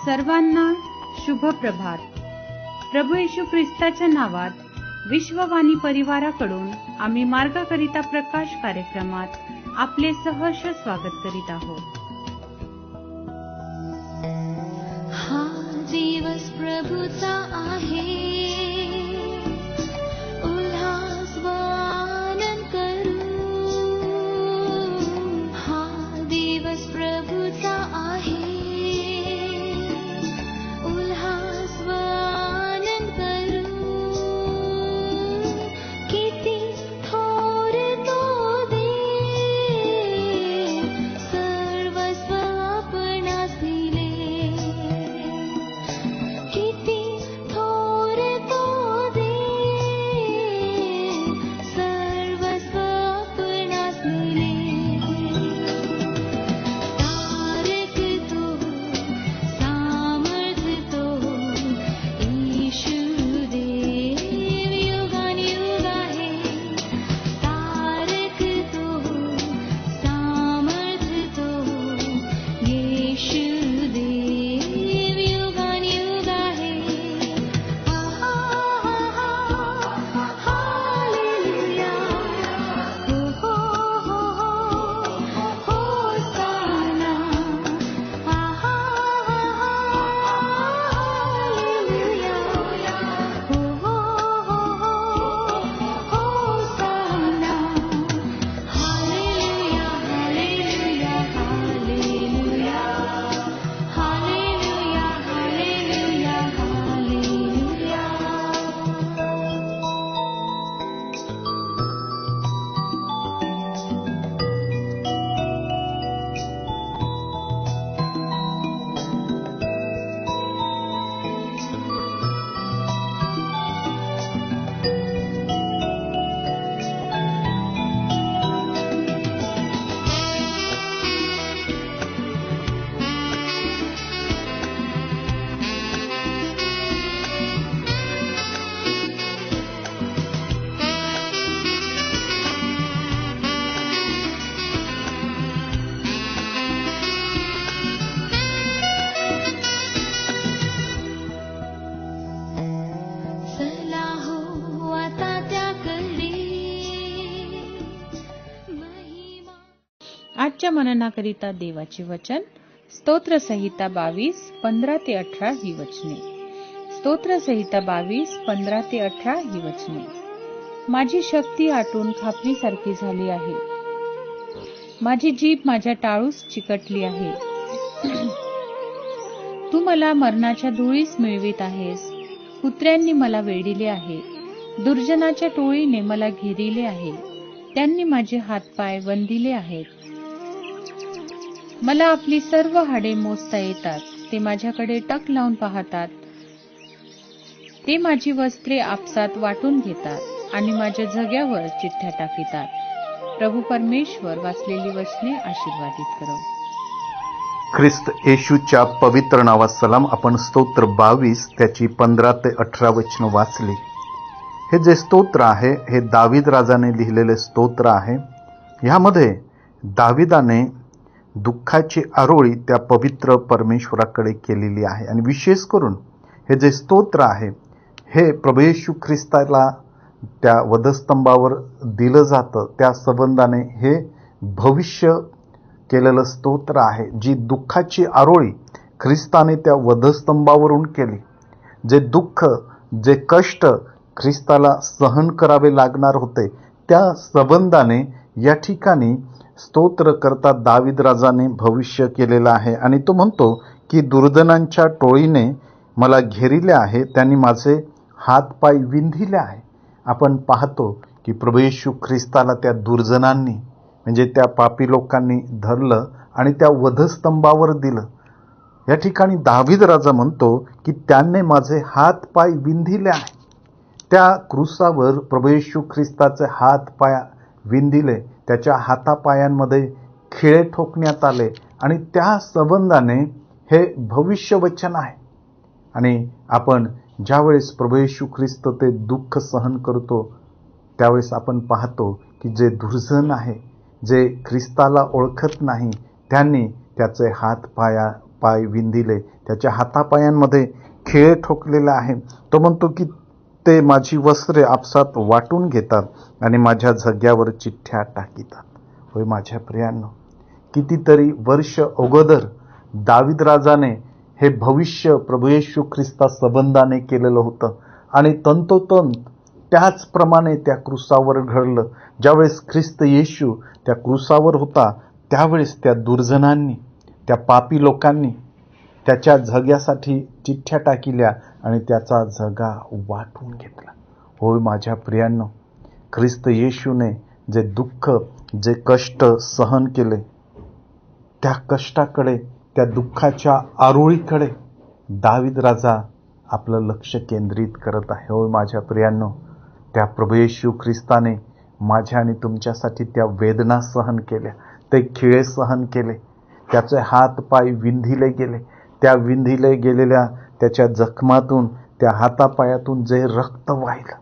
सर्वांना शुभ प्रभात. प्रभू येशू ख्रिस्ताच्या नावात विश्ववाणी परिवाराकडून आम्ही मार्गाकरिता प्रकाश कार्यक्रमात आपले सहर्ष स्वागत करीत आहोत. हा दिवस प्रभूचा आहे, उल्हास व आनंद करू. हा दिवस प्रभूचा आहे, उल्हास व आनंद करू. किती थोर तो देव, सर्वस्व आपणास दिले. किती थोर तो देव, सर्वस्व आपणास दिले. तारक तो, सामर्थ्य तो, येशू देव युगानुयुग आहे. तारक तो, सामर्थ्य तो, येशू देव युगानुयुग आहे. हालेलुया, हो हो हो हो, होसाना. हालेलुया, हो हो हो हो, hosanna. Hallelujah, hallelujah, hallelujah. Hallelujah, hallelujah, hallelujah. चला हो आता त्याकडे महिमा. आजच्या मननाकरिता देवाचे वचन स्तोत्रसंहिता 22:15-18 ही वचने. स्तोत्रसंहिता 22:15-18 ही वचने. माझी शक्ती आटून खापरीसारखी झाली आहे, माझी जीभ माझ्या टाळूस चिकटली आहे. तू मला मरणाच्या धुळीस मिळवीत आहेस. कुत्र्यांनी मला वेढिले आहे, दुर्जनाच्या टोळीने मला घेरिले आहे. त्यांनी माझे हातपाय वंदिले आहेत. मला आपली सर्व हाडे मोजता येतात. ते माझ्याकडे टक लावून पाहतात. ते माझी वस्त्रे आपसात वाटून घेतात आणि माझ्या झग्यावर चिठ्ठ्या टाकितात. प्रभू परमेश्वर वाचलेली वचने आशीर्वादित करो. ख्रिस्त येशूच्या पवित्र नावात सलाम. आपण स्तोत्र 22 त्याची 15 ते 18 वचन वाचली. हे जे स्तोत्र आहे हे दावीद राजाने लिहिलेले स्तोत्र आहे. ह्यामध्ये दाविदाने दुःखाची आरोळी त्या पवित्र परमेश्वराकडे केलेली आहे. आणि विशेष करून हे जे स्तोत्र आहे हे प्रभू येशू ख्रिस्ताला त्या वधस्तंभावर दिलं जातं. त्या संबंधाने हे भविष्य केलेलं स्तोत्र आहे. जी दुःखाची आरोळी ख्रिस्ताने त्या वधस्तंभावरून केली, जे दुःख, जे कष्ट ख्रिस्ताला सहन करावे लागणार होते, त्या संबंधाने या ठिकाणी स्तोत्रकर्ता दावीद राजाने भविष्य केलेलं आहे. आणि तो म्हणतो की दुर्जनांच्या टोळीने मला घेरिले आहे, त्यांनी माझे हातपाय विंधिले आहे. आपण पाहतो की प्रभू येशू ख्रिस्ताला त्या दुर्जनांनी म्हणजे त्या पापी लोकांनी धरलं आणि त्या वधस्तंभावर दिलं. या ठिकाणी दावीद राजा म्हणतो की त्यांनी माझे हात पाय विंधिले आहे. त्या क्रूसावर प्रभू येशू ख्रिस्ताचे हात पाय विंधिले, त्याच्या हातापायांमध्ये खिळे ठोकण्यात आले आणि त्या संबंधाने हे भविष्यवचन आहे. आणि आपण ज्यावेळेस प्रभू येशू ख्रिस्त ते दुःख सहन करतो त्यावेळेस आपण पाहतो की जे दुर्जन आहे, जे ख्रिस्ताला ओळखत नाही, त्यांनी त्याचे हात पाय विंधिले, त्याच्या हातापायांमध्ये खिळे ठोकलेले आहे. तो म्हणतो की ते माझी वस्त्रे आपसात वाटून घेतात आणि माझ्या झग्यावर चिठ्ठ्या टाकीतात. होय माझ्या प्रियांनो, कितीतरी वर्ष अगोदर दावीद राजाने हे भविष्य प्रभू येशू ख्रिस्ता संबंधाने केलेलं होतं आणि तंतोतंत त्याचप्रमाणे त्या क्रूसावर घडलं. ज्यावेळेस ख्रिस्त येशू त्या क्रूसावर होता त्यावेळेस त्या दुर्जनांनी, त्या पापी लोकांनी त्याच्या झग्यासाठी चिठ्ठ्या टाकिल्या आणि त्याचा झगा वाटून घेतला. होय माझ्या प्रियांनो, ख्रिस्त येशूने जे दुःख, जे कष्ट सहन केले, त्या कष्टाकडे, त्या दुःखाच्या आरोळीकडे दावीद राजा आपलं लक्ष केंद्रित करत आहे. होय माझ्या प्रियांनो, त्या प्रभू येशू ख्रिस्ताने माझ्या आणि तुमच्यासाठी त्या वेदना सहन केल्या, ते खिळे सहन केले, त्याचे हात पाय विंधिले गेले. त्या विंधिले गेलेल्या त्याच्या जखमातून, त्या हातापायातून जे रक्त वाहिलं,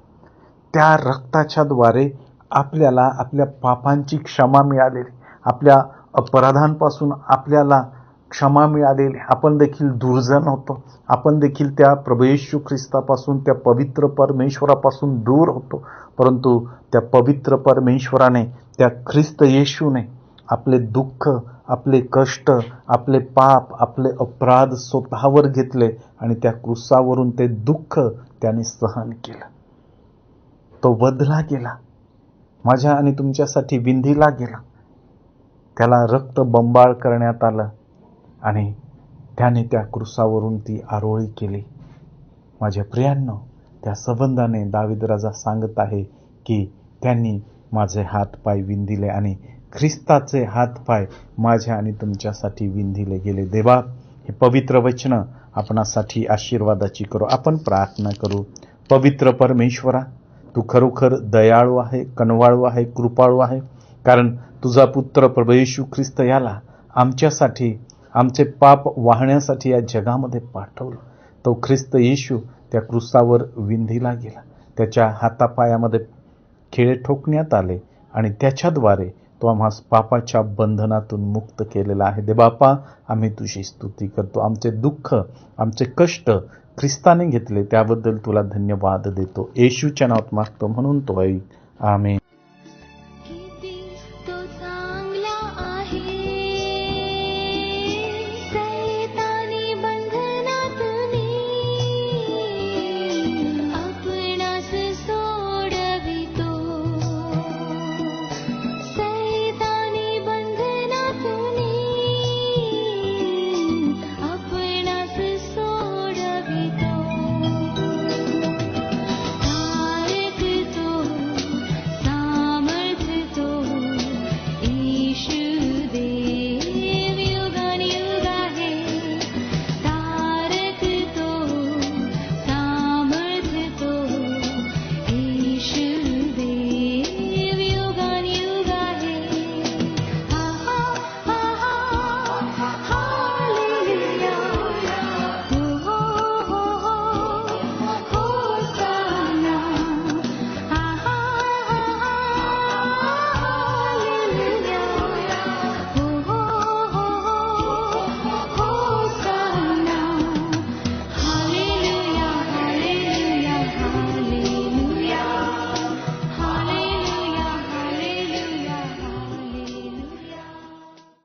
त्या रक्ताच्या द्वारे आपल्याला आपल्या पापांची क्षमा मिळालेली, आपल्या अपराधांपासून आपल्याला क्षमा मिळालेली. आपण देखील दुर्जन होतो, आपण देखील त्या प्रभू येशू ख्रिस्तापासून, त्या पवित्र परमेश्वरापासून दूर होतो. परंतु त्या पवित्र परमेश्वराने, त्या ख्रिस्त येशूने आपले दुःख, आपले कष्ट, आपले पाप, आपले अपराध स्वतःवर घेतले आणि त्या क्रूसावरून ते दुःख त्याने सहन केलं. तो वधला गेला, माझ्या आणि तुमच्यासाठी विंधिला गेला, त्याला रक्त बंबाळ करण्यात आलं आणि त्याने त्या क्रूसावरून ती आरोळी केली. माझ्या प्रियांनो, त्या संबंधाने दावीद राजा सांगत आहे की त्यांनी माझे हात पाय विंधिले आणि ख्रिस्ताचे हात पाय माझ्या आणि तुमच्यासाठी विंधिले गेले. देवा, हे पवित्र वचन आपणासाठी आशीर्वादाची करू. आपण प्रार्थना करू. पवित्र परमेश्वरा, तू खरोखर दयाळू आहे, कनवाळू आहे, कृपाळू आहे, कारण तुझा पुत्र प्रभू येशू ख्रिस्त याला आमच्यासाठी, आमचे पाप वाहण्यासाठी या जगामध्ये पाठवलं. तो ख्रिस्त येशू त्या क्रूसावर विंधिला गेला, त्याच्या हातापायामध्ये खिळे ठोकण्यात आले आणि त्याच्याद्वारे तो आम्हास पापाच्या बंधनातून मुक्त केलेला आहे. दे बापा, आम्ही तुझी स्तुती करतो. आमचे दुःख, आमचे कष्ट ख्रिस्ताने घेतले, त्याबद्दल तुला धन्यवाद देतो. येशूच्या नावात मागतो म्हणून तो ऐक. आमेन. किती तो चांगला आहे, सैतानी बंधनातून आपणास सोडवितो. सैतानी बंधनातून आपणास सोडवितो.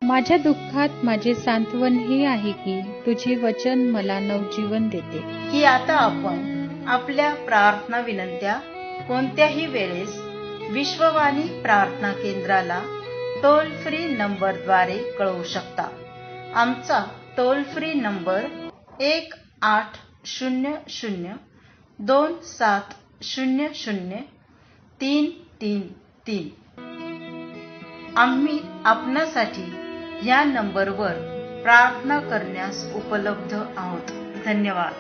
माझ्या दुःखात माझे सांत्वन हे आहे की तुझे वचन मला नवजीवन देते. की आता आपण आपल्या प्रार्थना विनंत्या कोणत्याही वेळेस विश्ववाणी प्रार्थना केंद्राला टोल फ्री नंबरद्वारे कळवू शकता. आमचा टोल फ्री नंबर 1800-2700-333. आम्ही आपणासाठी या नंबरवर प्रार्थना करण्यास उपलब्ध आहोत. धन्यवाद.